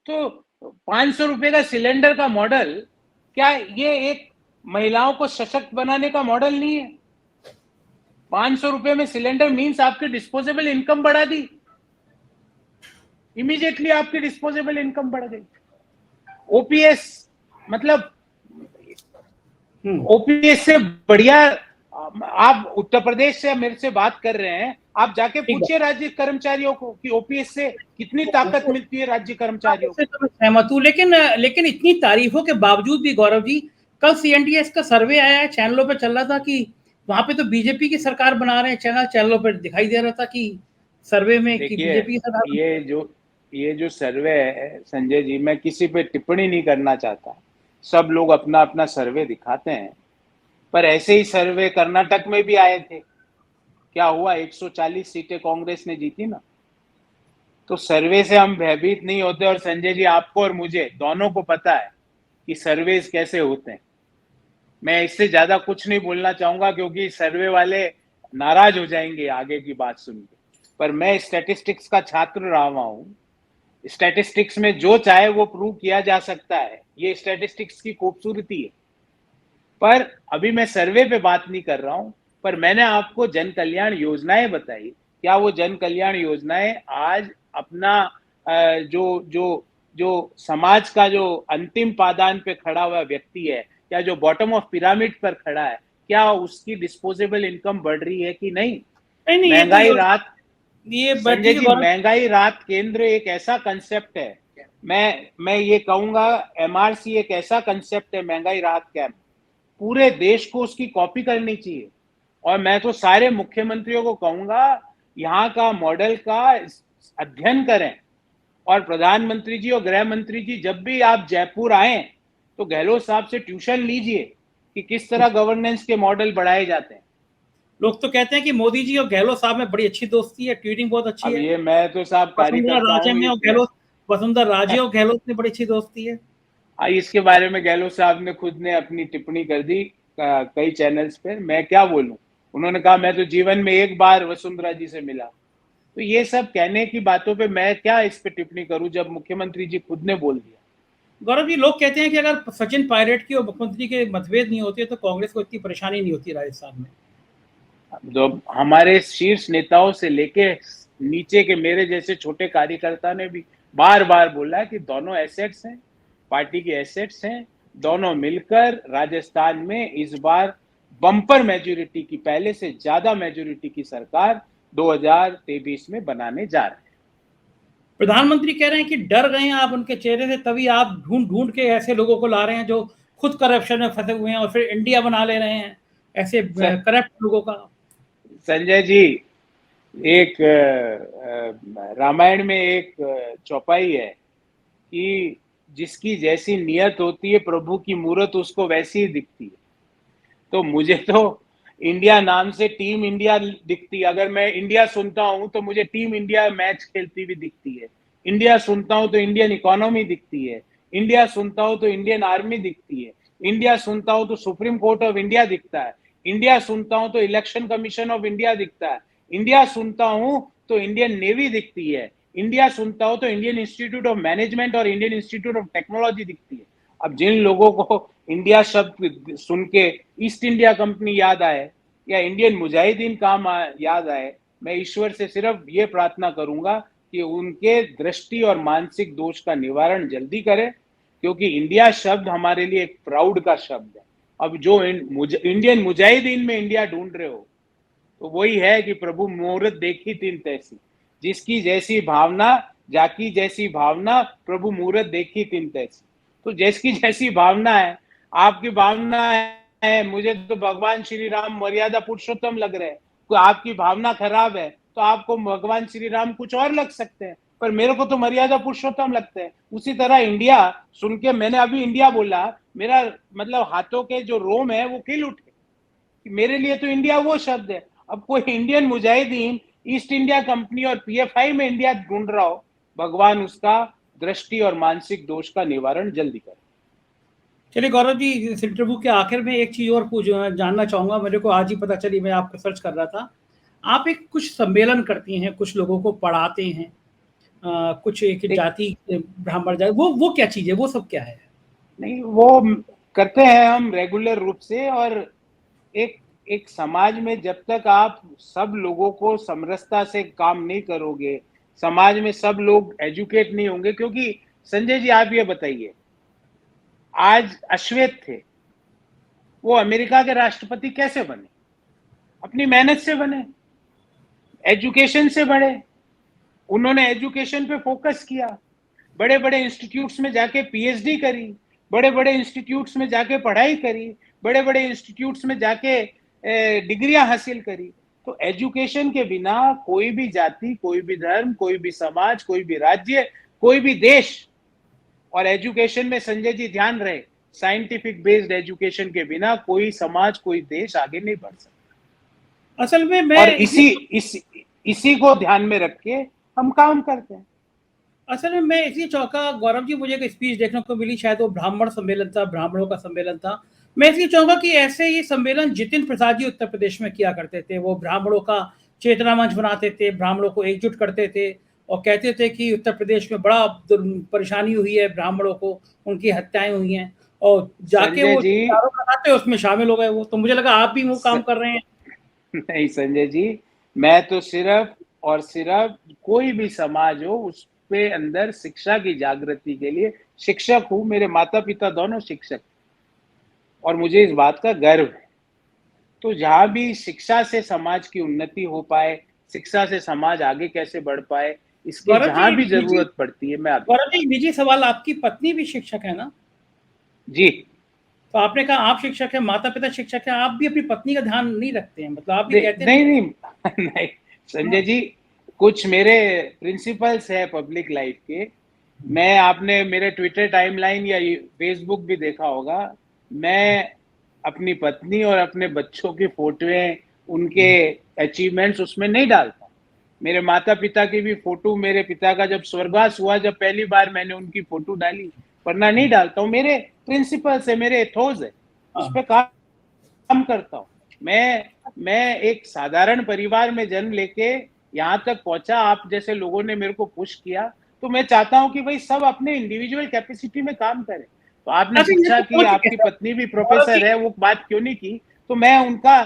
तो 500 रुपए का सिलेंडर का मॉडल, क्या ये एक महिलाओं को सशक्त बनाने का मॉडल नहीं है? 500 रुपए में सिलेंडर मीन्स आपकी डिस्पोजेबल इनकम बढ़ा दी, इमीडिएटली आपकी डिस्पोजेबल इनकम बढ़ गई। ओपीएस मतलब ओपीएस से बढ़िया, आप उत्तर प्रदेश से मेरे से बात कर रहे हैं, आप जाके पूछिए राज्य कर्मचारियों को कि ओपीएस से कितनी ताकत मिलती है राज्य कर्मचारियों को। तो सहमत हूं, लेकिन इतनी तारीफों के बावजूद भी गौरव जी, कल सीएनडीएस का सर्वे आया है, चैनलों पे चल रहा था कि वहां पे तो बीजेपी की सरकार बना रहे हैं, चैनलों पे दिखाई दे रहा था कि सर्वे में कि बीजेपी की सरकार। ये जो सर्वे है संजय जी, मैं किसी पे टिप्पणी नहीं करना चाहता, सब लोग अपना अपना सर्वे दिखाते हैं, पर ऐसे ही सर्वे कर्नाटक में भी आए थे। क्या हुआ? 140 सीटें कांग्रेस ने जीती ना। तो सर्वे से हम भयभीत नहीं होते। और संजय जी, आपको और मुझे दोनों को पता है कि सर्वेस कैसे होते हैं। मैं इससे ज्यादा कुछ नहीं बोलना चाहूंगा क्योंकि सर्वे वाले नाराज हो जाएंगे आगे की बात सुन के। पर मैं स्टैटिस्टिक्स का छात्र रहा हूं। स्टैटिस्टिक्स में जो चाहे वो प्रूव किया जा सकता है, ये स्टैटिस्टिक्स की खूबसूरती है। पर अभी मैं सर्वे पे बात नहीं कर रहा हूं। पर मैंने आपको जन कल्याण योजनाएं बताई। क्या वो जन कल्याण योजनाएं आज अपना जो जो जो समाज का जो अंतिम पादान पे खड़ा हुआ व्यक्ति है, या जो बॉटम ऑफ पिरामिड पर खड़ा है, क्या उसकी डिस्पोजेबल इनकम बढ़ रही है कि नहीं? नहीं नहीं, महंगाई रात, ये संजय ठीक है जी, गौरव। महंगाई रात केंद्र एक ऐसा कंसेप्ट है। मैं ये कहूंगा, एमआरसी एक ऐसा कंसेप्ट है, महंगाई राहत कैंप। पूरे देश को उसकी कॉपी करनी चाहिए। और मैं तो सारे मुख्यमंत्रियों को कहूंगा, यहाँ का मॉडल का अध्ययन करें। और प्रधानमंत्री जी और गृह मंत्री जी, जब भी आप जयपुर आए तो गहलोत साहब से ट्यूशन लीजिए कि किस तरह गवर्नेंस के मॉडल बढ़ाए जाते हैं। लोग तो कहते हैं कि मोदी जी और गहलोत साहब में बड़ी अच्छी दोस्ती है, ट्वीटिंग बहुत अच्छी अब है। ये मैं तो साहब वसुंधरा कार्यकर्ता राजे हूँ में और गहलोत, वसुंधरा राजे और गहलोत में बड़ी अच्छी दोस्ती है। इसके बारे में गहलोत साहब ने खुद ने अपनी टिप्पणी कर दी कई चैनल्स पे। मैं क्या बोलूं? उन्होंने कहा मैं तो जीवन में एक बार वसुंधरा जी से मिला। तो ये सब कहने की बातों पे मैं क्या इस पे टिप्पणी करूं जब मुख्यमंत्री जी खुद ने बोल दिया। गौरव जी, लोग कहते हैं कि अगर सचिन पायलट की और मुख्यमंत्री के मतभेद नहीं होते तो कांग्रेस को इतनी परेशानी नहीं होती राजस्थान में। जो हमारे शीर्ष नेताओं से लेके नीचे के मेरे जैसे छोटे कार्यकर्ता ने भी बार बार बोला है कि दोनों एसेट्स हैं, पार्टी के एसेट्स हैं। दोनों मिलकर राजस्थान में इस बार बम्पर मेजोरिटी की, पहले से ज्यादा मेजोरिटी की सरकार 2023 में बनाने जा रहे हैं। प्रधानमंत्री कह रहे हैं कि डर गए हैं आप उनके चेहरे से, तभी आप ढूंढ ढूंढ के ऐसे लोगों को ला रहे हैं जो खुद करप्शन में फंसे हुए हैं और फिर इंडिया बना ले रहे हैं ऐसे करप्ट लोगों का। संजय जी, एक रामायण में एक चौपाई है कि जिसकी जैसी नियत होती है प्रभु की मूरत उसको वैसी ही दिखती है। तो मुझे तो इंडिया नाम से टीम इंडिया दिखती है। अगर मैं इंडिया सुनता हूं तो मुझे टीम इंडिया मैच खेलती हुई दिखती है। इंडिया सुनता हूं तो इंडियन इकोनॉमी दिखती है। इंडिया सुनता हूं तो इंडियन आर्मी दिखती है। इंडिया सुनता हूं तो सुप्रीम कोर्ट ऑफ इंडिया दिखता है। इंडिया सुनता हूं तो इलेक्शन कमीशन ऑफ इंडिया दिखता है। इंडिया सुनता हूं तो इंडियन नेवी दिखती है। इंडिया सुनता हूं तो इंडियन इंस्टीट्यूट ऑफ मैनेजमेंट और इंडियन इंस्टीट्यूट ऑफ टेक्नोलॉजी दिखती है। अब जिन लोगों को इंडिया शब्द सुन के ईस्ट इंडिया कंपनी याद आए या इंडियन मुजाहिदीन काम याद आए, मैं ईश्वर से सिर्फ ये प्रार्थना करूंगा कि उनके दृष्टि और मानसिक दोष का निवारण जल्दी करे, क्योंकि इंडिया शब्द हमारे लिए एक प्राउड का शब्द है। अब जो इंडियन मुजाहिदीन में इंडिया ढूंढ रहे हो, तो वही है कि प्रभु मुहूर्त देखी तीन तैसी, जिसकी जैसी भावना जाकी जैसी भावना, प्रभु मुहूर्त देखी तीन तैसी। तो जिसकी जैसी भावना है, आपकी भावना है मुझे तो भगवान श्री राम मर्यादा पुरुषोत्तम लग रहे हैं, तो आपकी भावना खराब है तो आपको भगवान श्री राम कुछ और लग सकते हैं, पर मेरे को तो मर्यादा पुरुषोत्तम लगते हैं। उसी तरह इंडिया सुन के, मैंने अभी इंडिया बोला, मेरा मतलब हाथों के जो रोम है वो खिल उठे। मेरे लिए तो इंडिया वो शब्द है। अब कोई Indian Mujahideen east India company और पीएफआई में इंडिया ढूंढ रहा हो, भगवान उसका दृष्टि और मानसिक दोष का निवारण जल्दी करे। चलिए गौरव जी, इस इंटरव्यू के आखिर में एक चीज और जानना चाहूंगा। मेरे को आज ही पता चली, मैं आपको सर्च कर रहा था, आप एक कुछ सम्मेलन करती हैं, कुछ लोगों को पढ़ाते हैं, कुछ एक जाति ब्राह्मण जाति, वो क्या चीज है, वो सब क्या है? नहीं, वो करते हैं हम रेगुलर रूप से। और एक समाज में जब तक आप सब लोगों को समरसता से काम नहीं करोगे, समाज में सब लोग एजुकेट नहीं होंगे। क्योंकि संजय जी, आप ये बताइए, आज अश्वेत थे, वो अमेरिका के राष्ट्रपति कैसे बने? अपनी मेहनत से बने, एजुकेशन से बढ़े। उन्होंने एजुकेशन पे फोकस किया, बड़े बड़े इंस्टीट्यूट्स में जाके पीएचडी करी, बड़े बड़े इंस्टीट्यूट्स में जाके पढ़ाई करी, बड़े बड़े इंस्टीट्यूट्स में जाके डिग्रियां हासिल करी। तो एजुकेशन के बिना कोई भी जाति, कोई भी धर्म, कोई भी समाज, कोई भी राज्य, कोई भी देश, और एजुकेशन में संजय जी ध्यान रहे, साइंटिफिक बेस्ड एजुकेशन के बिना कोई समाज, कोई देश आगे नहीं बढ़ सकता। असल में मैं और इसी को ध्यान में रख के हम काम करते हैं। असल में मैं इसलिए चौंका गौरव जी, मुझे एक स्पीच देखने को मिली, शायद वो ब्राह्मण सम्मेलन था, ब्राह्मणों का सम्मेलन था। मैं इसलिए चाहूंगा कि ऐसे ये सम्मेलन जितिन प्रसाद जी उत्तर प्रदेश में किया करते थे। वो ब्राह्मणों का चेतना मंच बनाते थे, ब्राह्मणों को एकजुट करते थे और कहते थे कि उत्तर प्रदेश में बड़ा परेशानी हुई है, ब्राह्मणों को उनकी हत्याएं हुई हैं, और जाके संजय वो जी, चारों कराते उसमें शामिल हो गए। वो तो मुझे लगा आप भी वो काम कर रहे हैं। नहीं संजय जी, मैं तो सिर्फ और सिर्फ कोई भी समाज हो उस पे अंदर शिक्षा की जागृति के लिए शिक्षक हूँ। मेरे माता पिता दोनों शिक्षक और मुझे इस बात का गर्व है। तो जहाँ भी शिक्षा से समाज की उन्नति हो पाए, शिक्षा से समाज आगे कैसे बढ़ पाए, इसके गौरव जहाँ जी भी निजी जरूरत पड़ती है मैं आप। गौरव जी निजी सवाल, आपकी पत्नी भी शिक्षक है ना? जी तो आपने कहा आप शिक्षक हैं, माता पिता शिक्षक हैं, आप भी अपनी पत्नी का ध्यान नहीं रखते हैं, मतलब आप भी कहते नहीं नहीं। नहीं नहीं संजय जी, कुछ मेरे प्रिंसिपल्स है पब्लिक लाइफ के। मैं, आपने मेरे ट्विटर टाइमलाइन या फेसबुक भी देखा होगा, मैं अपनी पत्नी और अपने बच्चों की फोटोएं, उनके अचीवमेंट्स उसमें नहीं डालता। मेरे माता पिता की भी फोटो, मेरे पिता का जब स्वर्गवास हुआ, जब पहली बार मैंने उनकी फोटो डाली, वरना नहीं डालता हूँ। मेरे प्रिंसिपल्स है, मेरे एथोस है, उस पर काम करता हूँ। मैं एक साधारण परिवार में जन्म लेके यहाँ तक पहुंचा। आप जैसे लोगों ने मेरे को पुश किया, तो मैं चाहता हूँ कि भाई सब अपने इंडिविजुअल कैपेसिटी में काम करें। तो आपने अच्छा, ये शिक्षा तो की, पहुंच आपकी गया पत्नी भी गौरव जी। प्रोफेसर है, वो बात क्यों नहीं की? तो मैं उनका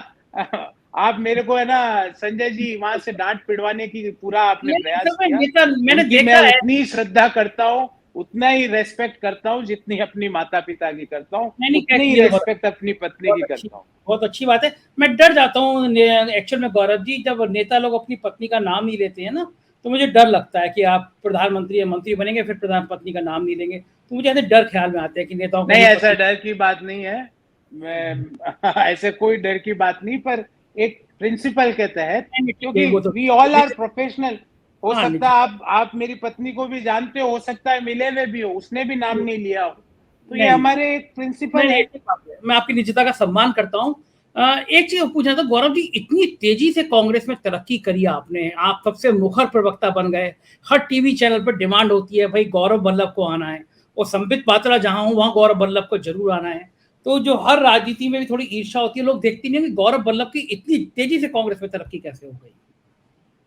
आप मेरे को है ना संजय जी वहां से डांट पिड़वाने की पूरा आपने नहीं, प्रयास असल में किया। नेता मैंने उनकी मैं देखा है। उतनी श्रद्धा करता हूँ, उतना ही रेस्पेक्ट करता हूँ जितनी अपनी माता पिता की करता हूँ, नहीं नहीं, उतनी ही ये तो रेस्पेक्ट अपनी पत्नी की करता हूँ। बहुत अच्छी बात है। मैं डर जाता हूँ एक्चुअल में गौरव जी, जब नेता लोग अपनी पत्नी का नाम नहीं लेते हैं ना, तो मुझे डर लगता है कि आप प्रधानमंत्री या मंत्री बनेंगे, फिर प्रधान पत्नी का नाम नहीं लेंगे, तो मुझे ऐसे डर ख्याल में आते हैं कि नेताओं को नहीं, अपनी ऐसा पत्नी। डर की बात नहीं है। मैं ऐसे कोई डर की बात नहीं, पर एक प्रिंसिपल के तहत, नहीं नहीं, ठीक है, क्योंकि वो तो वी ऑल आर प्रोफेशनल। हो हाँ सकता निजी। है आप मेरी पत्नी को भी जानते हो सकता है मिले हुए भी हो, उसने भी नाम नहीं लिया हो। तो ये नहीं नहीं हमारे एक नहीं प्रिंसिपल नहीं, है। ठीक बात है। मैं आपकी निजता का सम्मान करता हूँ। एक चीज पूछना था गौरव जी, इतनी तेजी से कांग्रेस में तरक्की करी आपने, आप सबसे मुखर प्रवक्ता बन गए, हर टीवी चैनल पर डिमांड होती है भाई गौरव वल्लभ को आना है, और संबित पात्रा जहां हूं वहां गौरव वल्लभ को जरूर आना है। तो जो हर राजनीति में भी थोड़ी ईर्ष्या होती है, लोग देखते नहीं कि गौरव वल्लभ की इतनी तेजी से कांग्रेस में तरक्की कैसे हो गई।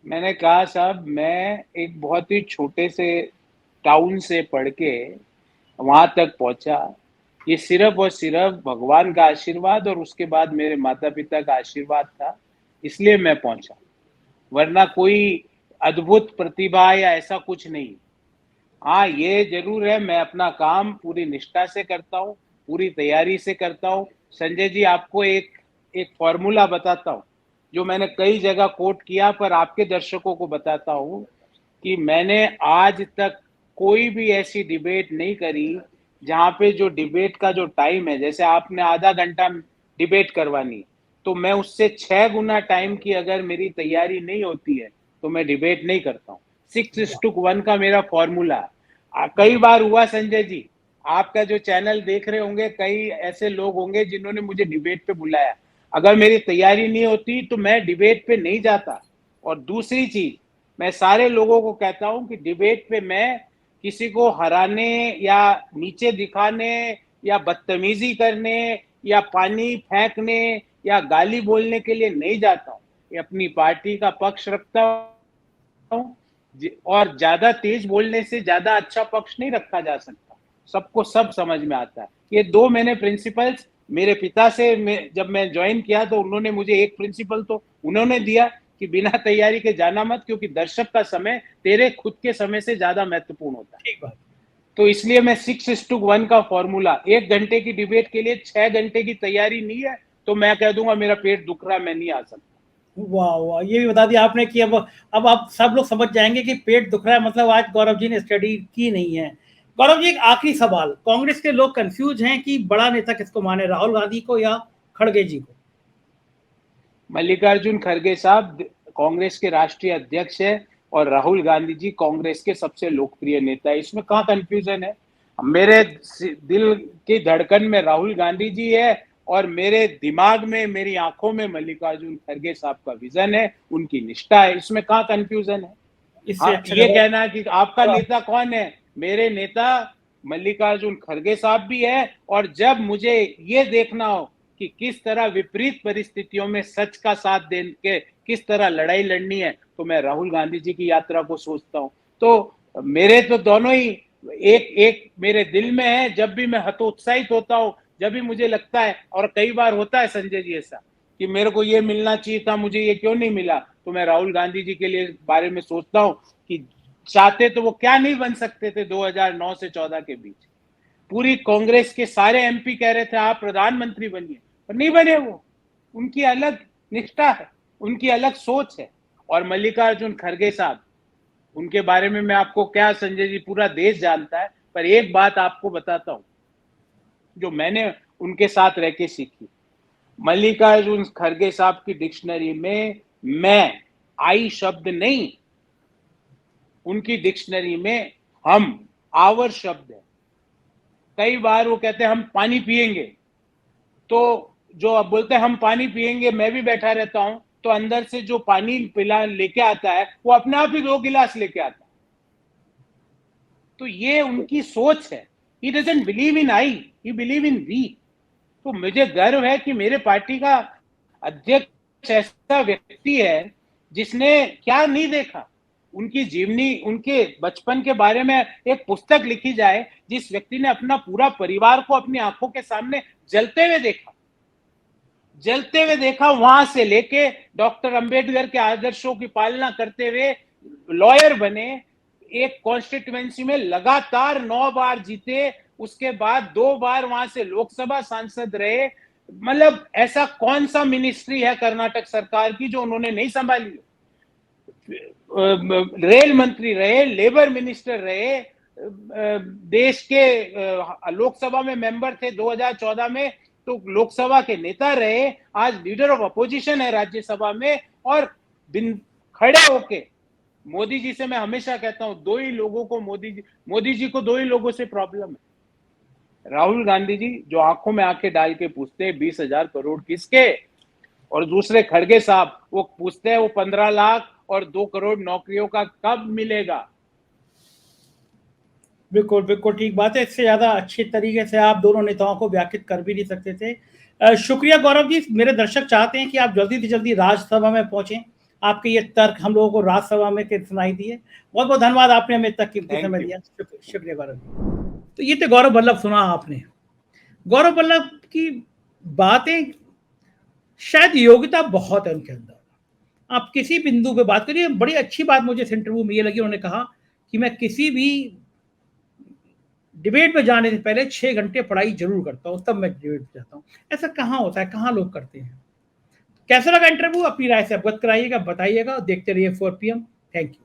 मैंने कहा साहब, मैं एक बहुत ही छोटे से टाउन से पढ़ के वहां तक पहुंचा। ये सिर्फ और सिर्फ भगवान का आशीर्वाद और उसके बाद मेरे माता पिता का आशीर्वाद था, इसलिए मैं पहुंचा। वरना कोई अद्भुत प्रतिभा या ऐसा कुछ नहीं। हाँ, ये जरूर है, मैं अपना काम पूरी निष्ठा से करता हूँ, पूरी तैयारी से करता हूँ। संजय जी, आपको एक एक फॉर्मूला बताता हूँ जो मैंने कई जगह कोट किया, पर आपके दर्शकों को बताता हूँ कि मैंने आज तक कोई भी ऐसी डिबेट नहीं करी जहाँ पे जो डिबेट का जो टाइम है, जैसे आपने आधा घंटा डिबेट करवानी, तो मैं उससे 6 गुना टाइम की अगर मेरी तैयारी नहीं होती है तो मैं डिबेट नहीं करता हूँ। 6:1 का मेरा फॉर्मूला। कई बार हुआ संजय जी, आपका जो चैनल देख रहे होंगे, कई ऐसे लोग होंगे जिन्होंने मुझे डिबेट पे बुलाया, अगर मेरी तैयारी नहीं होती तो मैं डिबेट पे नहीं जाता। और दूसरी चीज, मैं सारे लोगों को कहता हूं कि डिबेट पे मैं किसी को हराने या नीचे दिखाने या बदतमीजी करने या पानी फेंकने या गाली बोलने के लिए नहीं जाता हूं। ये अपनी पार्टी का पक्ष रखता हूं, और ज्यादा तेज बोलने से ज्यादा अच्छा पक्ष नहीं रखा जा सकता। सबको सब समझ में आता है। ये दो मैंने प्रिंसिपल्स मेरे पिता से जब मैं ज्वाइन किया तो उन्होंने मुझे एक प्रिंसिपल तो उन्होंने दिया कि बिना तैयारी के जाना मत, क्योंकि दर्शक का समय तेरे खुद के समय से ज्यादा महत्वपूर्ण होता है। ठीक बात। तो इसलिए मैं 6:1 का फॉर्मूला, 1 घंटे की डिबेट के लिए 6 घंटे की तैयारी नहीं है तो मैं कह दूंगा मेरा पेट दुख रहा है, मैं नहीं आ सकता। वाह वाह, ये भी बता दिया आपने कि अब आप सब लोग समझ जाएंगे कि पेट दुख रहा है, मतलब आज गौरव जी ने स्टडी की नहीं है। गौरव जी, एक आखिरी सवाल, कांग्रेस के लोग कंफ्यूज हैं कि बड़ा नेता किसको माने, राहुल गांधी को या खड़गे जी को? मल्लिकार्जुन खड़गे साहब कांग्रेस के राष्ट्रीय अध्यक्ष है और राहुल गांधी जी कांग्रेस के सबसे लोकप्रिय नेता है, इसमें कहाँ कंफ्यूजन है? मेरे दिल की धड़कन में राहुल गांधी जी है और मेरे दिमाग में, मेरी आंखों में मल्लिकार्जुन खड़गे साहब का विजन है, उनकी निष्ठा है, इसमें कहाँ कंफ्यूजन है? इससे अच्छा ये कहना कि आपका नेता कौन है, मेरे नेता मल्लिकार्जुन खड़गे साहब भी है। और जब मुझे ये देखना हो कि किस तरह विपरीत परिस्थितियों में सच का साथ दे के किस तरह लड़ाई लड़नी है, तो मैं राहुल गांधी जी की यात्रा को सोचता हूं। तो मेरे तो दोनों ही एक एक मेरे दिल में है। जब भी मैं हतोत्साहित होता हूं, जब भी मुझे लगता है, और कई बार होता है संजय जी ऐसा कि मेरे को ये मिलना चाहिए था, मुझे ये क्यों नहीं मिला, तो मैं राहुल गांधी जी के लिए बारे में सोचता हूँ कि चाहते तो वो क्या नहीं बन सकते थे 2009 से 14 के बीच। पूरी कांग्रेस के सारे एमपी कह रहे थे आप प्रधानमंत्री बनिए, पर नहीं बने वो। उनकी अलग निष्ठा है, उनकी अलग सोच है। और मल्लिकार्जुन खड़गे साहब, उनके बारे में मैं आपको क्या संजय जी, पूरा देश जानता है, पर एक बात आपको बताता हूं जो मैंने उनके साथ रह के सीखी। मल्लिकार्जुन खड़गे साहब की डिक्शनरी में मैं आई शब्द नहीं, उनकी डिक्शनरी में हम आवर शब्द है। कई बार वो कहते हैं हम पानी पिएंगे, तो जो अब बोलते हैं हम पानी पिएंगे, मैं भी बैठा रहता हूं, तो अंदर से जो पानी पिला लेके आता है वो अपने आप ही 2 गिलास लेके आता है। तो ये उनकी सोच है। He doesn't believe in I, he believe in we. तो मुझे गर्व है कि मेरे पार्टी का अध्यक्ष ऐसा व्यक्ति है जिसने क्या नहीं देखा। उनकी जीवनी, उनके बचपन के बारे में एक पुस्तक लिखी जाए, जिस व्यक्ति ने अपना पूरा परिवार को अपनी आंखों के सामने जलते हुए देखा, वहां से लेके डॉक्टर अंबेडकर के आदर्शों की पालना करते हुए लॉयर बने, एक कॉन्स्टिट्यूएंसी में लगातार 9 बार जीते, उसके बाद 2 बार वहां से लोकसभा सांसद रहे। मतलब ऐसा कौन सा मिनिस्ट्री है कर्नाटक सरकार की जो उन्होंने नहीं संभाली। रेल मंत्री रहे, लेबर मिनिस्टर रहे, देश के लोकसभा में मेंबर थे 2014 में, तो लोकसभा के नेता रहे, आज लीडर ऑफ अपोजिशन है राज्यसभा में। और दिन खड़े होके मोदी जी से मैं हमेशा कहता हूं, 2 ही लोगों को मोदी जी को 2 ही लोगों से प्रॉब्लम है। राहुल गांधी जी जो आंखों में आंखें डाल के पूछते हैं 20,000 करोड़ किसके, और दूसरे खड़गे साहब वो पूछते हैं वो 15 लाख और 2 करोड़ नौकरियों का कब मिलेगा। बिल्कुल बिल्कुल ठीक बात है। इससे ज्यादा अच्छे तरीके से आप दोनों नेताओं को व्याख्यात कर भी नहीं सकते थे। शुक्रिया गौरव जी। मेरे दर्शक चाहते हैं कि आप जल्दी से जल्दी राज्यसभा में पहुंचे। आपके ये तर्क हम लोगों को राज्यसभा में सुनाई दिए। बहुत बहुत धन्यवाद, आपने हमें तक कीमती समय दिया। शुक्रिया गौरव जी। तो ये तो गौरव वल्लभ सुना आपने। गौरव वल्लभ की बातें, शायद योग्यता बहुत है उनके अंदर। आप किसी बिंदु पे बात करिए। बड़ी अच्छी बात मुझे इस इंटरव्यू में ये लगी, उन्होंने कहा कि मैं किसी भी डिबेट में जाने से पहले 6 घंटे पढ़ाई जरूर करता हूं, तब मैं डिबेट में जाता हूं। ऐसा कहाँ होता है, कहाँ लोग करते हैं? कैसा लगा इंटरव्यू? अपनी राय से अवगत कराइएगा, बताइएगा। देखते रहिए 4 PM। Thank you.